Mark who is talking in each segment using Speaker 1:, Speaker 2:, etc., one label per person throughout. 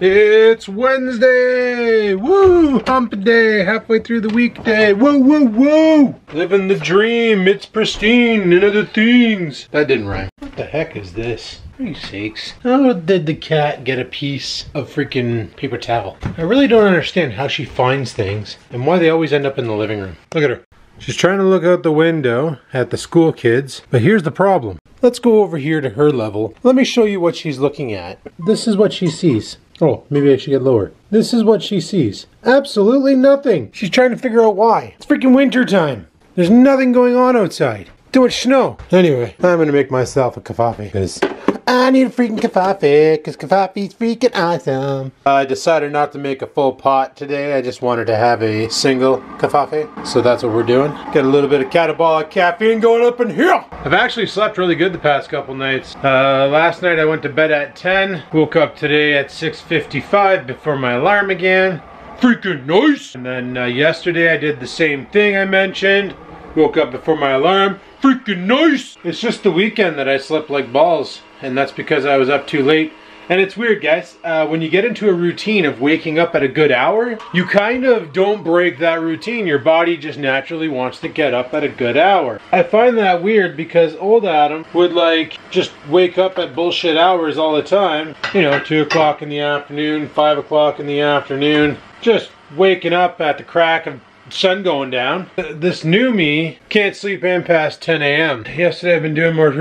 Speaker 1: It's Wednesday! Woo! Hump day, halfway through the weekday. Woo, woo, woo! Living the dream, it's pristine and other things. That didn't rhyme. What the heck is this? For your sakes. How did the cat get a piece of freaking paper towel? I really don't understand how she finds things and why they always end up in the living room. Look at her. She's trying to look out the window at the school kids, but here's the problem. Let's go over here to her level. Let me show you what she's looking at. This is what she sees. Oh, maybe I should get lower. This is what she sees. Absolutely nothing. She's trying to figure out why. It's freaking winter time. There's nothing going on outside. Too much snow. Anyway, I'm gonna make myself a kaffe because I need a freaking kaffe because kaffe's freaking awesome. I decided not to make a full pot today. I just wanted to have a single kaffe. So that's what we're doing. Got a little bit of catabolic caffeine going up in here. I've actually slept really good the past couple nights. Last night I went to bed at 10. Woke up today at 6:55 before my alarm began. Freaking nice. And then yesterday I did the same thing I mentioned. Woke up before my alarm. Freaking nice. It's just the weekend that I slept like balls. And that's because I was up too late. And it's weird, guys. When you get into a routine of waking up at a good hour, you kind of don't break that routine. Your body just naturally wants to get up at a good hour. I find that weird because old Adam would like just wake up at bullshit hours all the time. You know, 2 o'clock in the afternoon, 5 o'clock in the afternoon. Just waking up at the crack of sun going down. This new me can't sleep in past 10 a.m. Yesterday I've been doing more,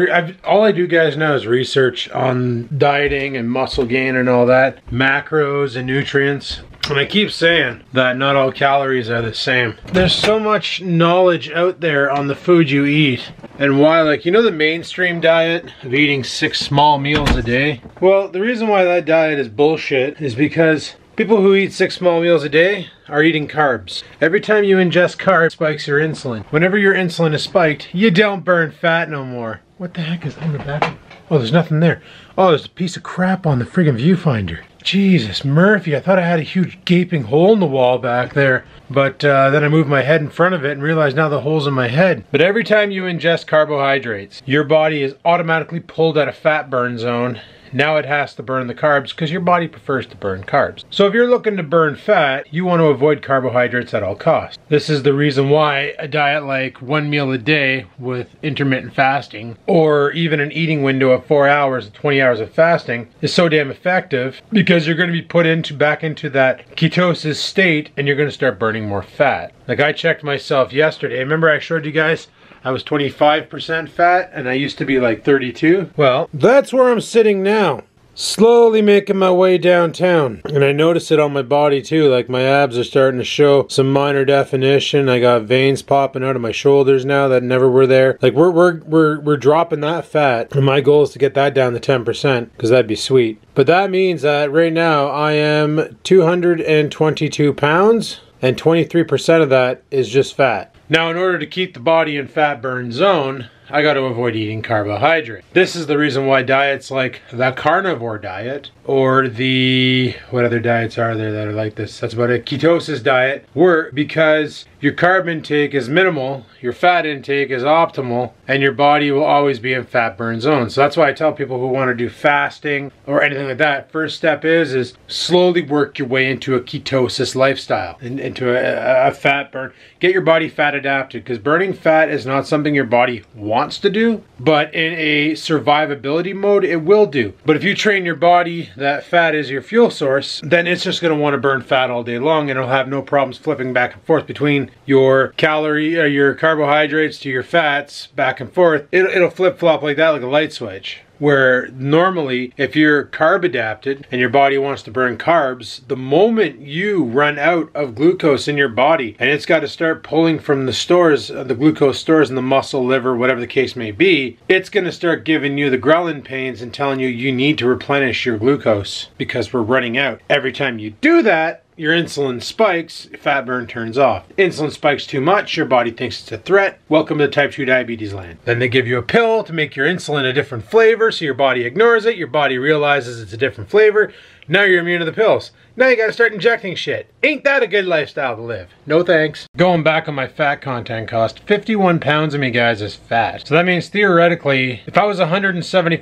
Speaker 1: all I do, guys, now is research on dieting and muscle gain and all that, macros and nutrients. And I keep saying that not all calories are the same. There's so much knowledge out there on the food you eat and why, like, you know, the mainstream diet of eating 6 small meals a day? Well, the reason why that diet is bullshit is because people who eat 6 small meals a day are eating carbs. Every time you ingest carbs, it spikes your insulin. Whenever your insulin is spiked, you don't burn fat no more. What the heck is on the back? Oh, there's nothing there. Oh, there's a piece of crap on the friggin' viewfinder. Jesus, Murphy, I thought I had a huge gaping hole in the wall back there. But then I moved my head in front of it and realized now the hole's in my head. But every time you ingest carbohydrates, your body is automatically pulled out of fat burn zone. Now it has to burn the carbs because your body prefers to burn carbs. So if you're looking to burn fat, you want to avoid carbohydrates at all costs. This is the reason why a diet like 1 meal a day with intermittent fasting, or even an eating window of 4 hours, 20 hours of fasting, is so damn effective, because you're going to be put back into that ketosis state and you're going to start burning more fat. Like, I checked myself yesterday. Remember I showed you guys I was 25% fat and I used to be like 32. Well, that's where I'm sitting now. Slowly making my way downtown. And I notice it on my body too, like my abs are starting to show some minor definition. I got veins popping out of my shoulders now that never were there. Like we're dropping that fat. And my goal is to get that down to 10% because that'd be sweet. But that means that right now I am 222 pounds and 23% of that is just fat. Now, in order to keep the body in fat burn zone, I got to avoid eating carbohydrate. This is the reason why diets like the carnivore diet or the, what other diets are there that are like this? That's about it. Ketosis diet work because your carb intake is minimal, your fat intake is optimal, and your body will always be in fat burn zone. So that's why I tell people who want to do fasting or anything like that, first step is slowly work your way into a ketosis lifestyle, into a fat burn. Get your body fat adapted, because burning fat is not something your body wants to do, but in a survivability mode, it will do. But if you train your body that fat is your fuel source, then it's just going to want to burn fat all day long, and it'll have no problems flipping back and forth between your your carbohydrates to your fats back and forth. It'll flip-flop like that, like a light switch. Where normally, if you're carb adapted and your body wants to burn carbs, the moment you run out of glucose in your body and it's got to start pulling from the stores, the glucose stores in the muscle, liver, whatever the case may be, it's going to start giving you the ghrelin pains and telling you you need to replenish your glucose because we're running out. Every time you do that, your insulin spikes, fat burn turns off. Insulin spikes too much, your body thinks it's a threat. Welcome to type 2 diabetes land. Then they give you a pill to make your insulin a different flavor, so your body ignores it. Your body realizes it's a different flavor. Now you're immune to the pills. Now you gotta start injecting shit. Ain't that a good lifestyle to live? No thanks. Going back on my fat content cost, 51 pounds of me, guys, is fat. So that means theoretically, if I was 170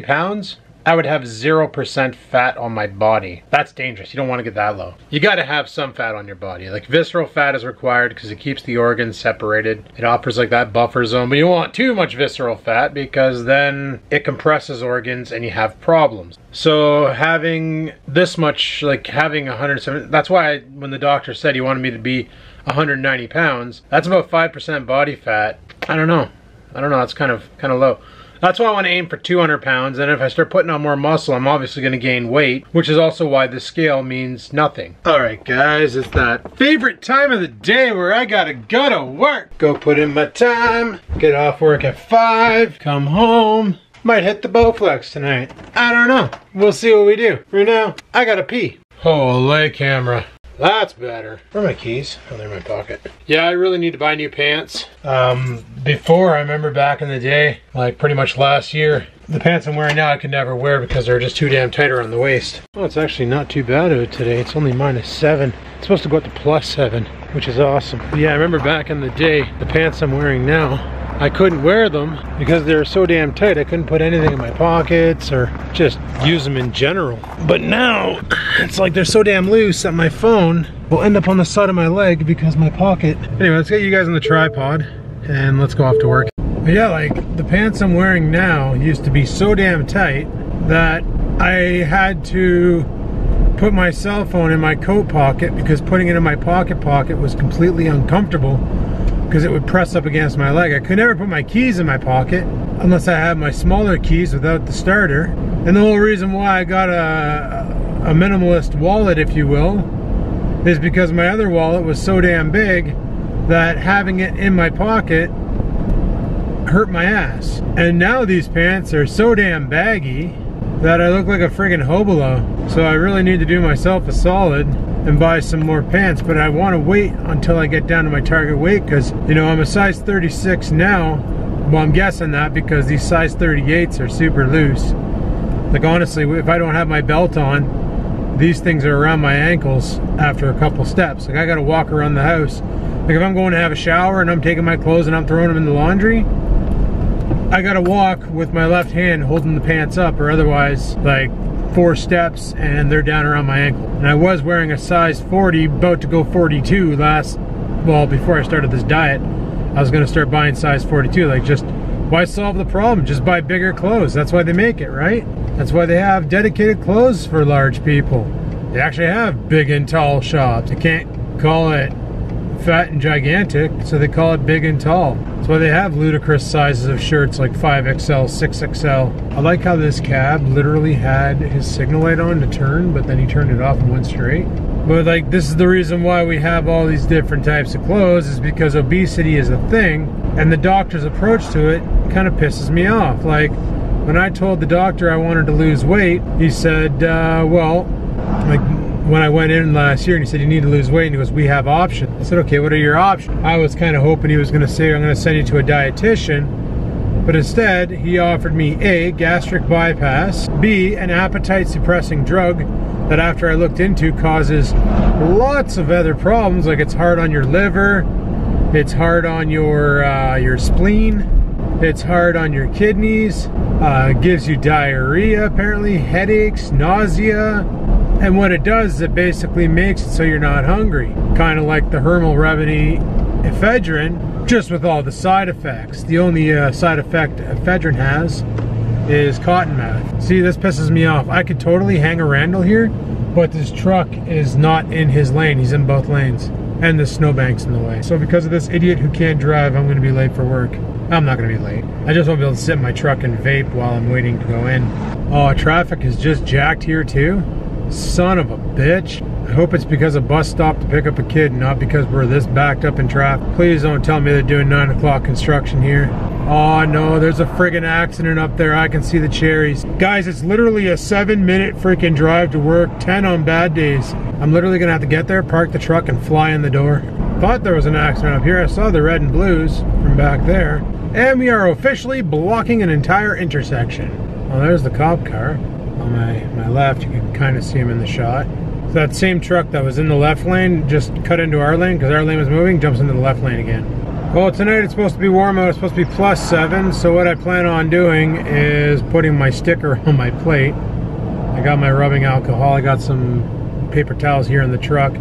Speaker 1: pounds, I would have 0% fat on my body. That's dangerous. You don't want to get that low. You got to have some fat on your body. Like visceral fat is required because it keeps the organs separated. It offers like that buffer zone, but you don't want too much visceral fat because then it compresses organs and you have problems. So having this much, like having 170, that's why when the doctor said he wanted me to be 190 pounds, that's about 5% body fat. I don't know. That's kind of low. That's why I want to aim for 200 pounds, and if I start putting on more muscle, I'm obviously going to gain weight, which is also why the scale means nothing. Alright guys, it's that favorite time of the day where I gotta go to work. Go put in my time, get off work at 5, come home. Might hit the Bowflex tonight. I don't know. We'll see what we do. Right now, I gotta pee. Holy camera. That's better. Where are my keys? Oh, they're in my pocket. Yeah, I really need to buy new pants. Before, I remember back in the day, like pretty much last year, the pants I'm wearing now I could never wear because they're just too damn tight around the waist. Oh, it's actually not too bad of it today. It's only -7. It's supposed to go up to +7, which is awesome. But yeah, I remember back in the day, the pants I'm wearing now, I couldn't wear them because they were so damn tight. I couldn't put anything in my pockets or just use them in general. But now, it's like they're so damn loose that my phone will end up on the side of my leg because my pocket. Anyway, let's get you guys on the tripod and let's go off to work. But yeah, like the pants I'm wearing now used to be so damn tight that I had to put my cell phone in my coat pocket because putting it in my pocket was completely uncomfortable because it would press up against my leg. I could never put my keys in my pocket unless I had my smaller keys without the starter. And the whole reason why I got a minimalist wallet, if you will, is because my other wallet was so damn big that having it in my pocket hurt my ass. And now these pants are so damn baggy that I look like a friggin' hobolo. So I really need to do myself a solid and buy some more pants, but I want to wait until I get down to my target weight because, you know, I'm a size 36 now. Well, I'm guessing that because these size 38s are super loose. Like honestly, if I don't have my belt on, these things are around my ankles after a couple steps. Like I gotta walk around the house. Like if I'm going to have a shower and I'm taking my clothes and I'm throwing them in the laundry, I gotta walk with my left hand holding the pants up, or otherwise like 4 steps and they're down around my ankle. And I was wearing a size 40, about to go 42 before I started this diet. I was gonna start buying size 42, like just, why solve the problem? Just buy bigger clothes. That's why they make it, right? That's why they have dedicated clothes for large people. They actually have big and tall shops. They can't call it fat and gigantic, so they call it big and tall. That's why they have ludicrous sizes of shirts like 5XL, 6XL. I like how this cab literally had his signal light on to turn, but then he turned it off and went straight. But like, this is the reason why we have all these different types of clothes, is because obesity is a thing, and the doctor's approach to it kind of pisses me off. Like, when I told the doctor I wanted to lose weight, he said, well, like, when I went in last year and he said, you need to lose weight, and he goes, we have options. I said, okay, what are your options? I was kind of hoping he was going to say, I'm going to send you to a dietitian, but instead he offered me A, gastric bypass, B, an appetite suppressing drug that after I looked into causes lots of other problems, like it's hard on your liver, it's hard on your spleen, it's hard on your kidneys, gives you diarrhea apparently, headaches, nausea. And what it does is it basically makes it so you're not hungry. Kind of like the Hermal Remedy ephedrine, just with all the side effects. The only side effect ephedrine has is cotton mouth. See, this pisses me off. I could totally hang a Randall here, but this truck is not in his lane. He's in both lanes. And the snowbank's in the way. So because of this idiot who can't drive, I'm gonna be late for work. I'm not gonna be late. I just won't be able to sit in my truck and vape while I'm waiting to go in. Oh, traffic is just jacked here too. Son of a bitch. I hope it's because a bus stopped to pick up a kid, not because we're this backed up in traffic. Please don't tell me they're doing 9 o'clock construction here. Oh no, there's a friggin' accident up there. I can see the cherries. Guys, it's literally a 7-minute freaking drive to work, 10 on bad days. I'm literally gonna have to get there, park the truck, and fly in the door. Thought there was an accident up here. I saw the red and blues from back there. And we are officially blocking an entire intersection. Oh, there's the cop car. On my left, you can kind of see him in the shot. So that same truck that was in the left lane just cut into our lane because our lane was moving, jumps into the left lane again. Well, tonight it's supposed to be warm out. It's supposed to be +7. So what I plan on doing is putting my sticker on my plate. I got my rubbing alcohol. I got some paper towels here in the truck.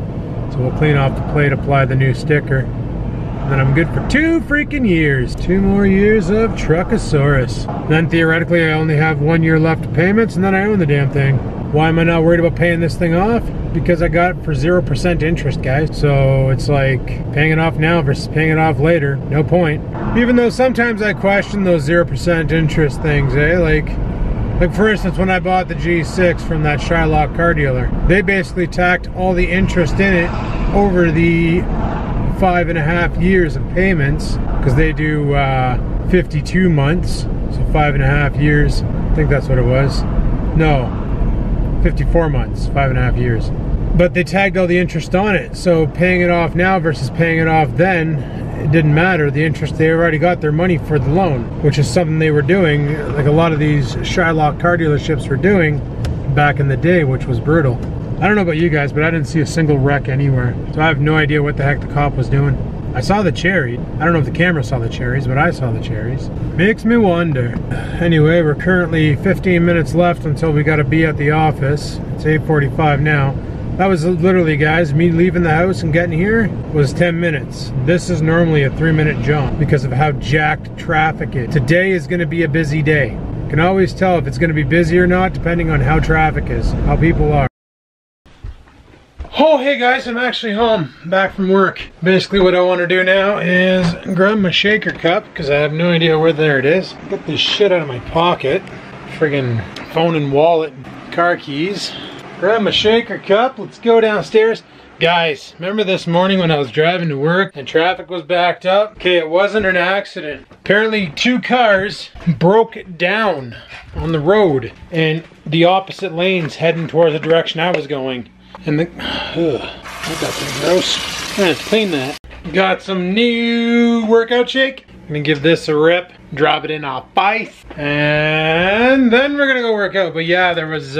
Speaker 1: So we'll clean off the plate, apply the new sticker. And then I'm good for 2 freaking years. 2 more years of Truckosaurus. Then theoretically I only have 1 year left of payments and then I own the damn thing. Why am I not worried about paying this thing off? Because I got it for 0% interest, guys. So it's like paying it off now versus paying it off later. No point. Even though sometimes I question those 0% interest things, eh? Like for instance, when I bought the G6 from that Shylock car dealer, they basically tacked all the interest in it over the 5.5 years of payments, because they do 52 months, so 5.5 years. I think that's what it was. No. 54 months, 5.5 years. But they tagged all the interest on it, so paying it off now versus paying it off then, it didn't matter. The interest, they already got their money for the loan, which is something they were doing, like a lot of these Shylock car dealerships were doing back in the day, which was brutal. I don't know about you guys, but I didn't see a single wreck anywhere, so I have no idea what the heck the cop was doing. I saw the cherry. I don't know if the camera saw the cherries, but I saw the cherries. Makes me wonder. Anyway, we're currently 15 minutes left until we gotta be at the office. It's 8:45 now. That was literally, guys, me leaving the house and getting here was 10 minutes. This is normally a 3-minute jump because of how jacked traffic is. Today is gonna be a busy day. You can always tell if it's gonna be busy or not depending on how traffic is, how people are. Oh, hey guys, I'm actually home, back from work. Basically what I want to do now is grab my shaker cup, because I have no idea where there it is. Get this shit out of my pocket. Friggin' phone and wallet, and car keys. Grab my shaker cup, let's go downstairs. Guys, remember this morning when I was driving to work and traffic was backed up? Okay, it wasn't an accident. Apparently 2 cars broke down on the road in the opposite lanes heading towards the direction I was going. And the, that thing gross. I'm gonna clean that. Got some new workout shake. I'm gonna give this a rip, drop it in our face, and then we're gonna go work out. But yeah, there was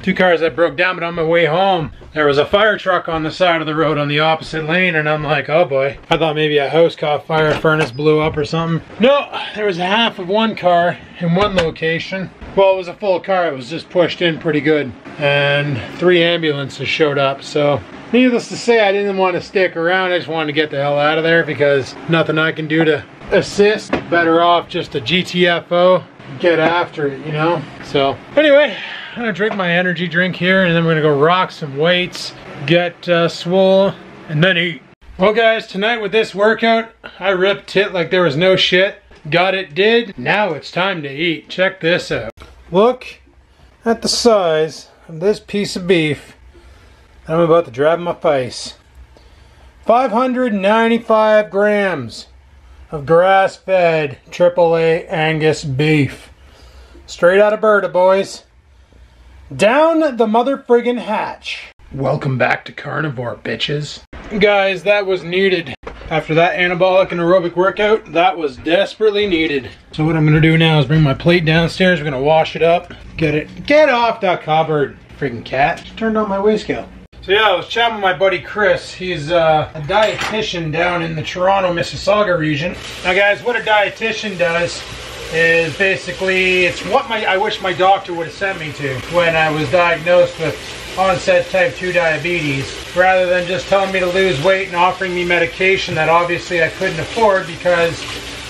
Speaker 1: 2 cars that broke down, but on my way home, there was a fire truck on the side of the road on the opposite lane, and I'm like, oh boy. I thought maybe a house caught fire, furnace blew up or something. No, there was half of one car in one location. Well, it was a full car, it was just pushed in pretty good. And 3 ambulances showed up, so needless to say, I didn't want to stick around. I just wanted to get the hell out of there because nothing I can do to assist. Better off just a GTFO, get after it, you know? So anyway, I'm gonna drink my energy drink here and then we're gonna go rock some weights, get swole, and then eat. Well guys, tonight with this workout, I ripped it like there was no shit. Got it did. Now it's time to eat. Check this out. Look at the size of this piece of beef that I'm about to drop in my face. 595 grams of grass-fed AAA Angus beef. Straight out of Berta, boys. Down the mother friggin' hatch. Welcome back to carnivore, bitches. Guys, that was needed. After that anabolic and aerobic workout, that was desperately needed. So what I'm gonna do now is bring my plate downstairs. We're gonna wash it up. Get off that cupboard, freaking cat. Just turned on my weigh scale. So yeah, I was chatting with my buddy Chris. He's a dietitian down in the Toronto, Mississauga region. Now guys, what a dietitian does is basically, it's what I wish my doctor would have sent me to when I was diagnosed with onset type 2 diabetes, rather than just telling me to lose weight and offering me medication that obviously I couldn't afford because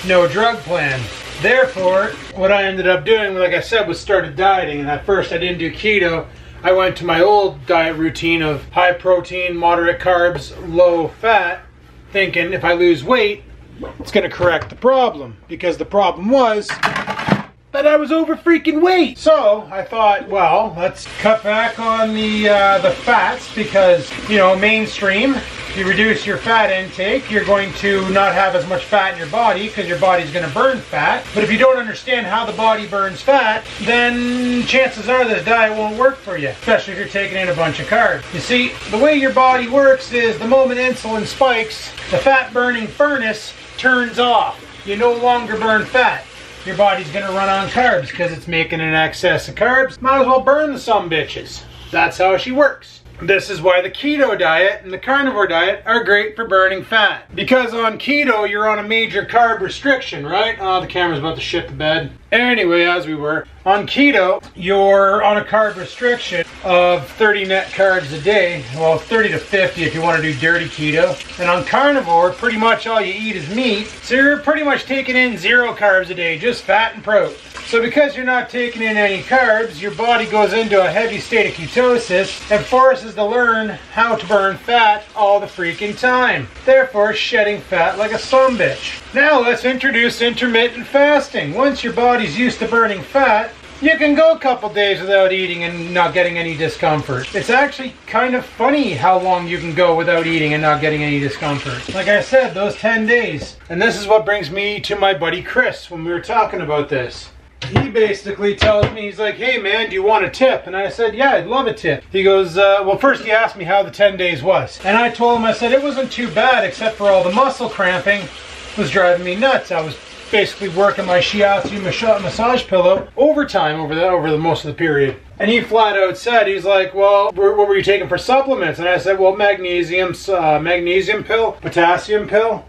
Speaker 1: no drug plan. Therefore, what I ended up doing, like I said, was started dieting. And at first I didn't do keto. I went to my old diet routine of high protein, moderate carbs, low fat, thinking if I lose weight, it's gonna correct the problem. Because the problem was that I was over freaking weight. So I thought, well, let's cut back on the fats because, you know, mainstream, if you reduce your fat intake, you're going to not have as much fat in your body because your body's going to burn fat. But if you don't understand how the body burns fat, then chances are this diet won't work for you, especially if you're taking in a bunch of carbs. You see, the way your body works is the moment insulin spikes, the fat burning furnace turns off. You no longer burn fat. Your body's gonna run on carbs because it's making an excess of carbs. Might as well burn the sumbitches. That's how she works. This is why the keto diet and the carnivore diet are great for burning fat. Because on keto, you're on a major carb restriction, right? Oh, the camera's about to shit the bed. Anyway, as we were, on keto, you're on a carb restriction of 30 net carbs a day. Well, 30 to 50 if you want to do dirty keto. And on carnivore, pretty much all you eat is meat. So you're pretty much taking in 0 carbs a day, just fat and protein. So because you're not taking in any carbs, your body goes into a heavy state of ketosis and forces to learn how to burn fat all the freaking time. Therefore, shedding fat like a sumbitch. Now let's introduce intermittent fasting. Once your body's used to burning fat, you can go a couple days without eating and not getting any discomfort. It's actually kind of funny how long you can go without eating and not getting any discomfort. Like I said, those 10 days. And this is what brings me to my buddy Chris when we were talking about this. He basically tells me, he's like, hey man, do you want a tip? And I said, yeah, I'd love a tip. He goes, well, first he asked me how the 10 days was. And I told him, I said, it wasn't too bad except for all the muscle cramping was driving me nuts. I was basically working my shiatsu massage pillow overtime over the most of the period. And he flat out said, he's like, well, what were you taking for supplements? And I said, well, magnesium pill, potassium pill,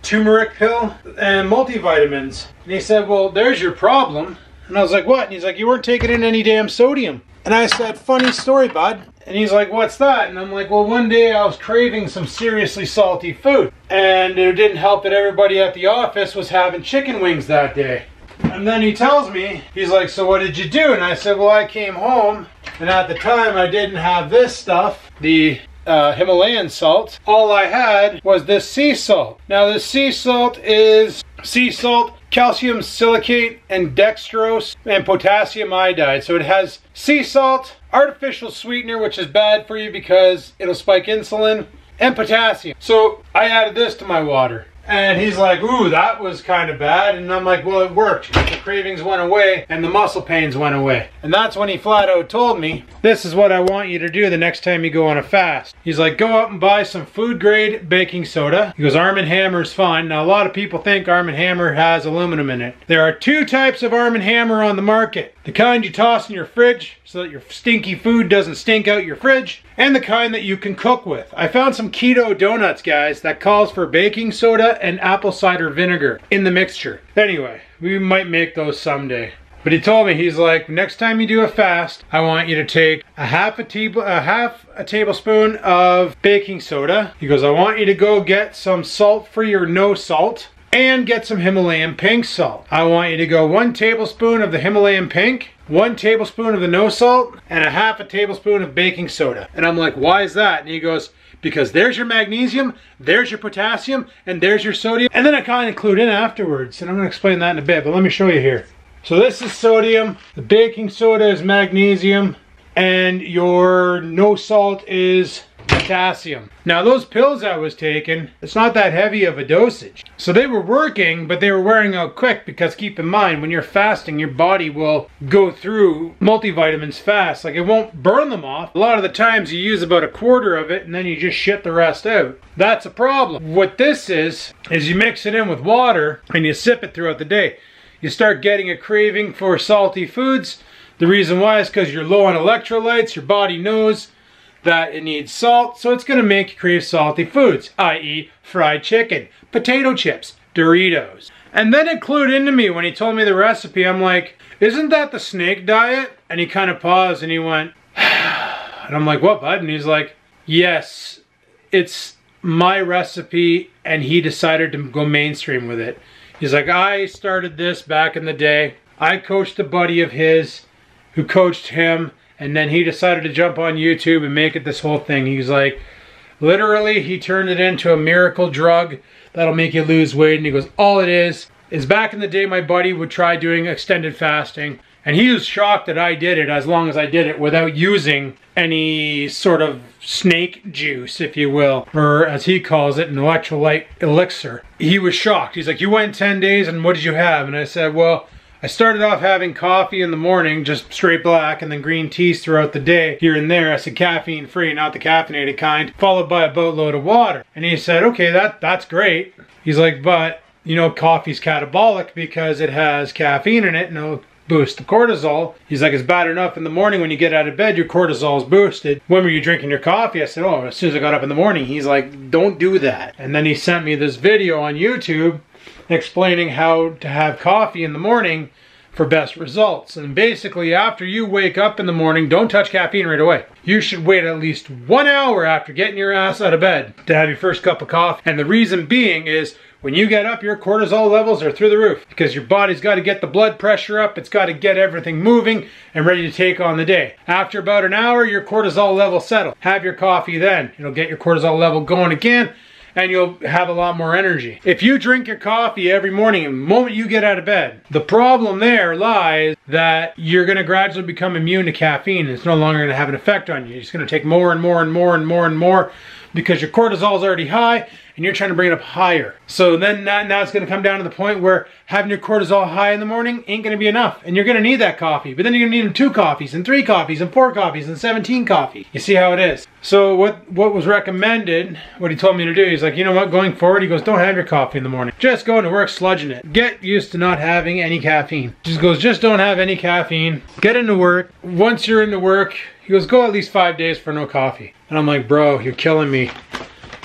Speaker 1: turmeric pill, and multivitamins. And he said, well, there's your problem. And I was like, what? And he's like, you weren't taking in any damn sodium. And I said, funny story, bud. And he's like, what's that? And I'm like, well, one day I was craving some seriously salty food. And it didn't help that everybody at the office was having chicken wings that day. And then he tells me, he's like, so what did you do? And I said, well, I came home, and at the time I didn't have this stuff, the Himalayan salt. All I had was this sea salt. Now this sea salt is sea salt, calcium silicate, and dextrose, and potassium iodide. So it has sea salt, artificial sweetener, which is bad for you because it'll spike insulin, and potassium. So I added this to my water. And he's like, ooh, that was kind of bad. And I'm like, well, it worked. The cravings went away and the muscle pains went away. And that's when he flat out told me, this is what I want you to do the next time you go on a fast. He's like, go out and buy some food grade baking soda. He goes, Arm & Hammer's fine. Now, a lot of people think Arm & Hammer has aluminum in it. There are 2 types of Arm & Hammer on the market. The kind you toss in your fridge so that your stinky food doesn't stink out your fridge, and the kind that you can cook with. I found some keto donuts, guys, that calls for baking soda and apple cider vinegar in the mixture. Anyway, we might make those someday. But he told me, he's like, next time you do a fast, I want you to take a half a tablespoon of baking soda. He goes, I want you to go get some salt-free or no salt, and get some Himalayan pink salt. I want you to go 1 tablespoon of the Himalayan pink, 1 tablespoon of the no salt, and a half a tablespoon of baking soda. And I'm like, why is that? And he goes, because there's your magnesium, there's your potassium, and there's your sodium. And then I kind of include in afterwards, and I'm gonna explain that in a bit, but let me show you here. So this is sodium, the baking soda is magnesium, and your no salt is potassium. Now those pills I was taking, it's not that heavy of a dosage. So they were working, but they were wearing out quick because keep in mind, when you're fasting, your body will go through multivitamins fast. Like it won't burn them off. A lot of the times you use about 1/4 of it and then you just shit the rest out. That's a problem. What this is you mix it in with water and you sip it throughout the day. You start getting a craving for salty foods. The reason why is because you're low on electrolytes. Your body knows that it needs salt, so it's going to make you crave salty foods, i.e. fried chicken, potato chips, Doritos. And then it clued into me when he told me the recipe. I'm like, isn't that the snake diet? And he kind of paused and he went, and I'm like, what, bud? And he's like, yes, it's my recipe, and he decided to go mainstream with it. He's like, I started this back in the day. I coached a buddy of his who coached him, and then he decided to jump on YouTube and make it this whole thing. He's like, literally, he turned it into a miracle drug that'll make you lose weight. And he goes, all it is back in the day, my buddy would try doing extended fasting. And he was shocked that I did it as long as I did it without using any sort of snake juice, if you will, or as he calls it, an electrolyte elixir. He was shocked. He's like, you went 10 days and what did you have? And I said, well, I started off having coffee in the morning, just straight black, and then green teas throughout the day, here and there. I said caffeine free, not the caffeinated kind, followed by a boatload of water. And he said, okay, that's great. He's like, but, you know, coffee's catabolic because it has caffeine in it, and boost the cortisol. He's like, it's bad enough in the morning when you get out of bed, your cortisol is boosted. When were you drinking your coffee? I said, oh, as soon as I got up in the morning. He's like, don't do that. And then he sent me this video on YouTube explaining how to have coffee in the morning for best results. And basically, after you wake up in the morning, don't touch caffeine right away. You should wait at least 1 hour after getting your ass out of bed to have your first cup of coffee. And the reason being is, when you get up, your cortisol levels are through the roof because your body's got to get the blood pressure up. It's got to get everything moving and ready to take on the day. After about an hour, your cortisol level settles. Have your coffee then. It'll get your cortisol level going again, and you'll have a lot more energy. If you drink your coffee every morning the moment you get out of bed, the problem there lies that you're going to gradually become immune to caffeine. It's no longer going to have an effect on you. It's going to take more and more and more and more and more because your cortisol is already high and you're trying to bring it up higher. So then now it's going to come down to the point where having your cortisol high in the morning ain't going to be enough. And you're going to need that coffee. But then you're going to need 2 coffees and 3 coffees and 4 coffees and 17 coffees. You see how it is. So what was recommended, what he told me to do, he's like, you know what, going forward, he goes, don't have your coffee in the morning. Just go into work sludging it. Get used to not having any caffeine. Just goes, just don't have any caffeine. Get into work. Once you're into work, he goes, go at least 5 days for no coffee. And I'm like, bro, you're killing me.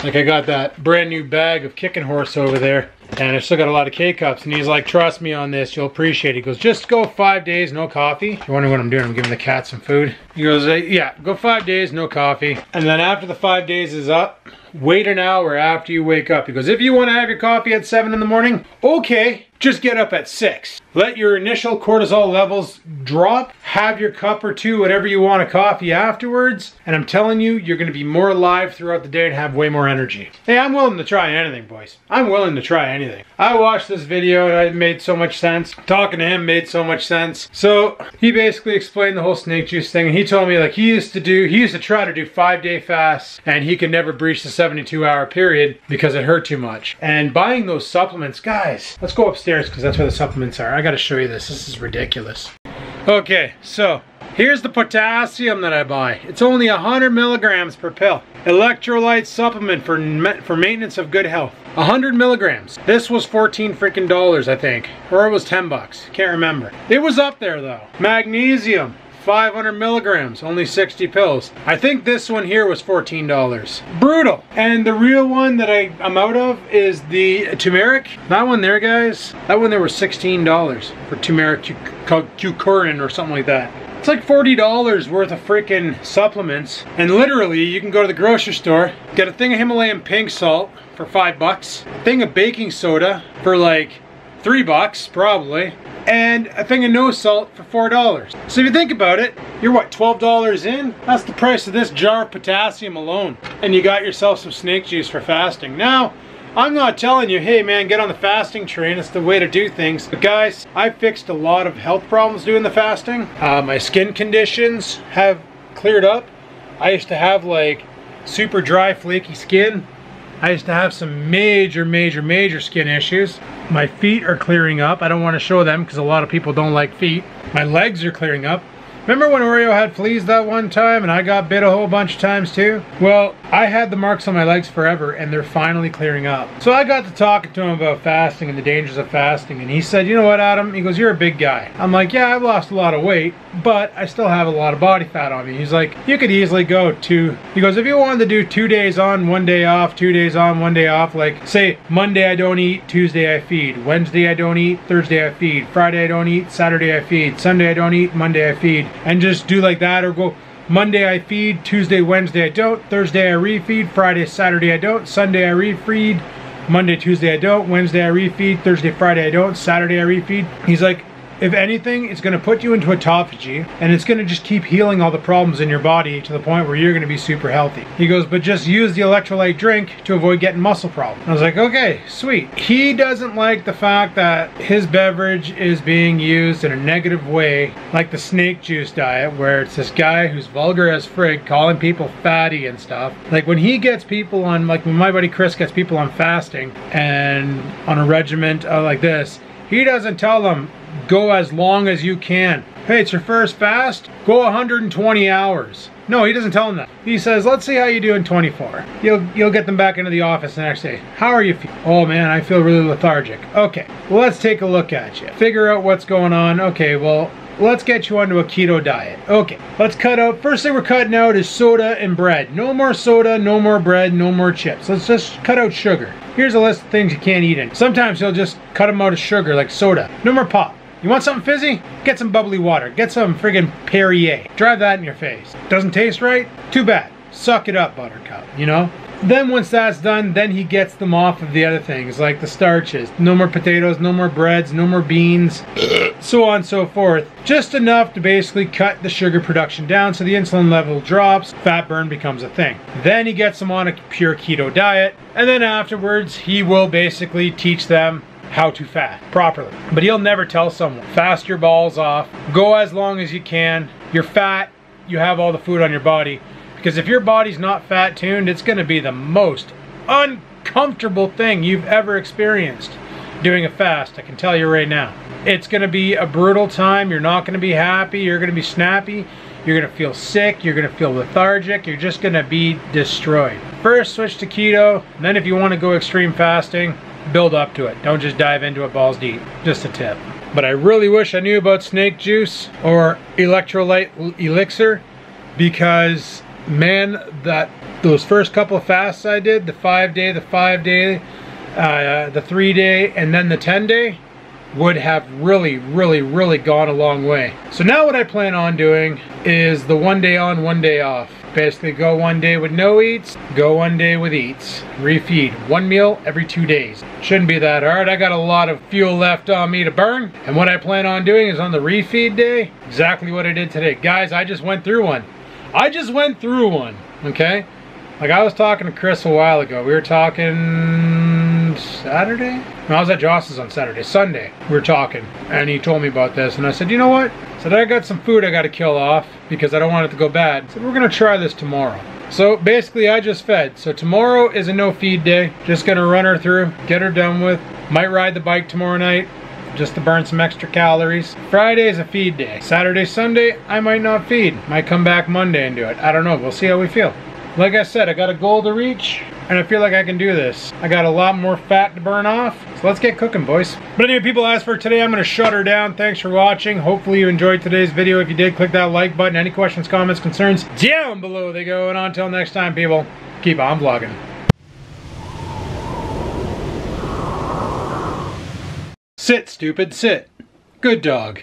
Speaker 1: Like, I got that brand new bag of Kicking Horse over there, and I still got a lot of K-Cups. And he's like, trust me on this, you'll appreciate it. He goes, just go 5 days, no coffee. You're wondering what I'm doing, I'm giving the cat some food. He goes, yeah, go 5 days, no coffee. And then after the 5 days is up, wait an hour after you wake up. He goes, if you want to have your coffee at 7 in the morning, okay, just get up at 6. Let your initial cortisol levels drop. Have your cup or 2, whatever you want, of coffee afterwards. And I'm telling you, you're going to be more alive throughout the day and have way more energy. Hey, I'm willing to try anything, boys. I'm willing to try anything. I watched this video and it made so much sense. Talking to him made so much sense. So he basically explained the whole snake juice thing. And he told me, like, he used to try to do 5-day fasts, and he could never breach the 72-hour period because it hurt too much. And buying those supplements, guys, let's go upstairs because that's where the supplements are. I got to show you this. This is ridiculous. Okay, so here's the potassium that I buy. It's only 100 milligrams per pill. Electrolyte supplement for maintenance of good health. 100 milligrams. This was $14 freaking, I think. Or it was 10 bucks. Can't remember. It was up there though. Magnesium. 500 milligrams, only 60 pills. I think this one here was $14. Brutal. And the real one that I'm out of is the turmeric. That one there, guys, that one there was $16 for turmeric curcurin or something like that. It's like $40 worth of freaking supplements. And literally, you can go to the grocery store, get a thing of Himalayan pink salt for 5 bucks, a thing of baking soda for like 3 bucks, probably, and a thing of no salt for $4. So if you think about it, you're what, $12 in? That's the price of this jar of potassium alone. And you got yourself some snake juice for fasting. Now, I'm not telling you, hey man, get on the fasting train, it's the way to do things. But guys, I fixed a lot of health problems doing the fasting. My skin conditions have cleared up. I used to have like super dry, flaky skin. I used to have some major skin issues. My feet are clearing up. I don't want to show them because a lot of people don't like feet. My legs are clearing up. Remember when Oreo had fleas that one time and I got bit a whole bunch of times too? Well, I had the marks on my legs forever and they're finally clearing up. So I got to talking to him about fasting and the dangers of fasting, and he said, you know what, Adam? He goes, you're a big guy. I'm like, yeah, I've lost a lot of weight, but I still have a lot of body fat on me. He's like, you could easily go to, he goes, if you wanted to do 2 days on, 1 day off, 2 days on, 1 day off, like say Monday I don't eat, Tuesday I feed, Wednesday I don't eat, Thursday I feed, Friday I don't eat, Saturday I feed, Sunday I don't eat, Monday I feed, and just do like that, or go Monday I feed, Tuesday, Wednesday I don't, Thursday I refeed, Friday, Saturday I don't, Sunday I refeed, Monday, Tuesday I don't, Wednesday I refeed, Thursday, Friday I don't, Saturday I refeed. He's like, if anything, it's going to put you into autophagy, and it's going to just keep healing all the problems in your body to the point where you're going to be super healthy. He goes, but just use the electrolyte drink to avoid getting muscle problems. I was like, okay, sweet. He doesn't like the fact that his beverage is being used in a negative way, like the snake juice diet, where it's this guy who's vulgar as frig, calling people fatty and stuff. Like when he gets people on, like when my buddy Chris gets people on fasting and on a regiment like this, he doesn't tell them, go as long as you can. Hey, it's your first fast? Go 120 hours. No, he doesn't tell them that. He says, let's see how you do in 24. You'll get them back into the office the next day. How are you feeling? Oh man, I feel really lethargic. Okay, well let's take a look at you. Figure out what's going on. Okay, well, let's get you onto a keto diet. Okay, let's cut out, first thing we're cutting out is soda and bread. No more soda, no more bread, no more chips. Let's just cut out sugar. Here's a list of things you can't eat in. Sometimes he'll just cut them out of sugar, like soda. No more pop. You want something fizzy? Get some bubbly water. Get some friggin' Perrier. Drive that in your face. Doesn't taste right? Too bad. Suck it up, Buttercup, you know? Then once that's done, then he gets them off of the other things, like the starches. No more potatoes, no more breads, no more beans, so on and so forth. Just enough to basically cut the sugar production down so the insulin level drops, fat burn becomes a thing. Then he gets them on a pure keto diet, and then afterwards he will basically teach them how to fast properly. But he'll never tell someone, fast your balls off, go as long as you can, you're fat, you have all the food on your body. Because if your body's not fat tuned, it's gonna be the most uncomfortable thing you've ever experienced doing a fast, I can tell you right now. It's gonna be a brutal time, you're not gonna be happy, you're gonna be snappy, you're gonna feel sick, you're gonna feel lethargic, you're just gonna be destroyed. First switch to keto, and then if you wanna go extreme fasting, build up to it. Don't just dive into it balls deep. Just a tip. But I really wish I knew about snake juice or Electrolyte Elixir, because man, those first couple of fasts I did, the 5-day, the 5-day, the 3-day, and then the 10-day, would have really gone a long way. So now what I plan on doing is the 1 day on, 1 day off. Basically go 1 day with no eats, go 1 day with eats. Refeed, 1 meal every 2 days. Shouldn't be that hard. I got a lot of fuel left on me to burn. And what I plan on doing is on the refeed day, exactly what I did today. Guys, I just went through one. Okay? Like I was talking to Chris a while ago. We were talking Saturday? No, I was at Joss's on Saturday. Sunday, we were talking. And he told me about this. And I said, you know what? I said, I got some food I got to kill off because I don't want it to go bad. I said, we're going to try this tomorrow. So basically, I just fed. So tomorrow is a no feed day. Just going to run her through, get her done with. Might ride the bike tomorrow night just to burn some extra calories. Friday is a feed day. Saturday, Sunday, I might not feed. Might come back Monday and do it. I don't know. We'll see how we feel. Like I said, I got a goal to reach, and I feel like I can do this. I got a lot more fat to burn off, so let's get cooking, boys. But anyway, people asked for today, I'm going to shut her down. Thanks for watching. Hopefully you enjoyed today's video. If you did, click that like button. Any questions, comments, concerns, down below they go. And until next time, people, keep on vlogging. Sit, stupid, sit. Good dog.